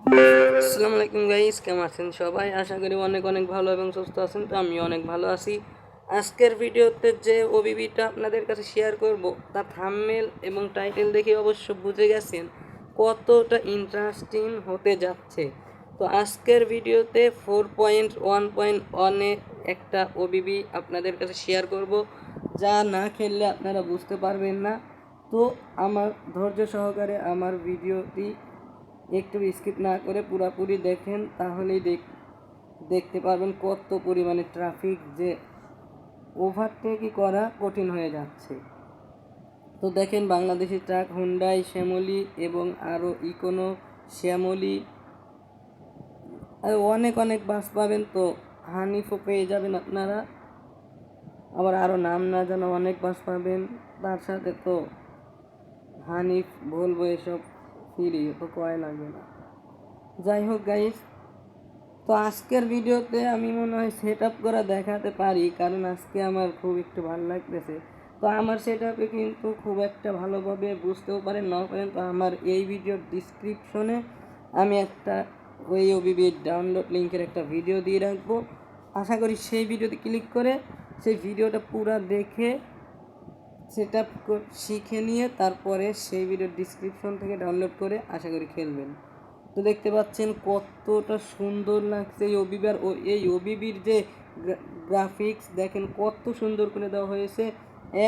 আসসালামু আলাইকুম গাইস, কেমন আছেন সবাই? আশা করি অনেক অনেক ভালো এবং সুস্থ আছেন। তো আমি অনেক ভালো আছি। আজকের ভিডিওতে যে ওবিবিটা আপনাদের কাছে শেয়ার করব, তা থাম্বনেল এবং টাইটেল দেখে অবশ্য বুঝে গেছেন কতটা ইন্টারেস্টিং হতে যাচ্ছে। তো আজকের ভিডিওতে 4.1.1 একটা ওবিবি আপনাদের কাছে শেয়ার করব, যা না খেললে আপনারা বুঝতে পারবেন না। তো আমার ধৈর্য সহকারে আমার ভিডিওটি একটু স্কিপ না করে পুরোপুরি দেখেন, তাহলেই দেখতে পারবেন কত পরিমাণে ট্রাফিক, যে ওভারটেকই করা কঠিন হয়ে যাচ্ছে। তো দেখেন, বাংলাদেশি ট্রাক, হুন্ডাই, শ্যামলী এবং আরও ইকোনো, শ্যামলী, আর অনেক অনেক বাস পাবেন। তো হানিফও পেয়ে যাবেন আপনারা, আবার আরও নাম না জানা অনেক বাস পাবেন। তার সাথে তো হানিফ, বলবো এসব ফ্রি, তো কয় লাগবে না। যাই হোক গাইস, তো আজকের ভিডিওতে আমি মনে হয় সেট আপ করা দেখাতে পারি, কারণ আজকে আমার খুব একটু ভালো লাগতেছে। তো আমার সেট আপে কিন্তু খুব একটা ভালোভাবে বুঝতেও পারেন নাও পারেন। তো আমার এই ভিডিওর ডিসক্রিপশনে আমি একটা ওই ওবিবির ডাউনলোড লিঙ্কের একটা ভিডিও দিয়ে রাখবো। আশা করি সেই ভিডিওতে ক্লিক করে সেই ভিডিওটা পুরো দেখে সেট আপ শিখে নিয়ে তারপরে সেই ভিডিওর ডিসক্রিপশন থেকে ডাউনলোড করে আশা করি খেলবেন। তো দেখতে পাচ্ছেন কতটা সুন্দর লাগছে এই ওবিবির, ও এই ওবিবির যে গ্রাফিক্স দেখেন কত সুন্দর করে দেওয়া হয়েছে।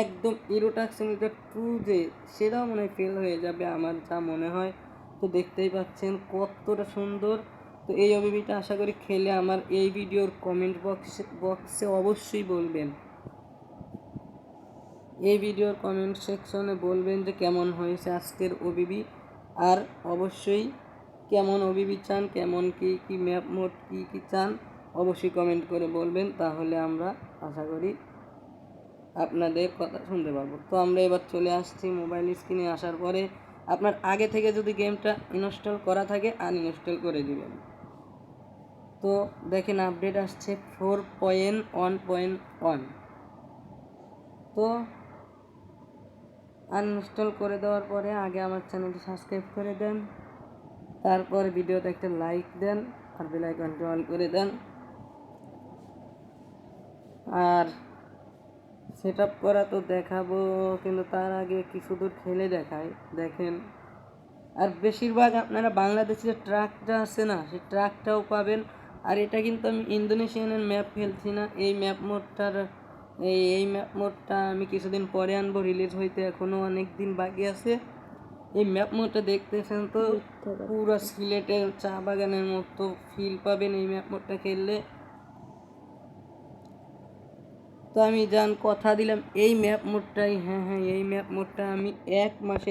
একদম ইরোটাক্স সিমিটার 2 যে, সেটাও মনে হয় ফেল হয়ে যাবে আমার যা মনে হয়। তো দেখতেই পাচ্ছেন কতটা সুন্দর। তো এই ওবিবিটা আশা করি খেলে আমার এই ভিডিওর কমেন্ট বক্সে অবশ্যই বলবেন, এই ভিডিওর কমেন্ট সেকশনে বলবেন যে কেমন হয়েছে আজকের ওবিবি। আর অবশ্যই কেমন ওবিবি চান, কেমন কি ম্যাপ মোড কি চান, অবশ্যই কমেন্ট করে বলবেন, তাহলে আমরা আশা করি আপনাদের কথা শুনতে পারবো। তো আমরা এবার চলে আসছি মোবাইল স্ক্রিনে। আসার পরে আপনার আগে থেকে যদি গেমটা ইনস্টল করা থাকে আনইনস্টল করে দিবেন। তো দেখেন আপডেট আসছে 4.1.1। তো আনইনস্টল করে দেওয়ার পরে আগে আমার চ্যানেলটি সাবস্ক্রাইব করে দেন, তারপর ভিডিওতে একটা লাইক দেন, আর বেল আইকনটি অন করে দেন। আর সেট আপ করা তো দেখাবো, কিন্তু তার আগে কিছু দূর খেলে দেখাই। দেখেন, আর বেশিরভাগ আপনারা বাংলাদেশের ট্রাকটা আছে না, সেই ট্রাকটাও পাবেন। আর এটা কিন্তু আমি ইন্দোনেশিয়ানের ম্যাপ খেলছি না, এই ম্যাপ মোডটার এই ম্যাপ মোডটা আমি কিছুদিন পরে আনবো, রিলিজ হইতে এখনও অনেক দিন বাকি আছে। এই ম্যাপ মোডটা দেখতেছেন তো, পুরো সিলেটের চা বাগানের মতো ফিল পাবেন এই ম্যাপ মোডটা খেললে। তো আমি কথা দিলাম এই ম্যাপ মোডটাই, হ্যাঁ এই ম্যাপ মোডটা আমি 1 মাসে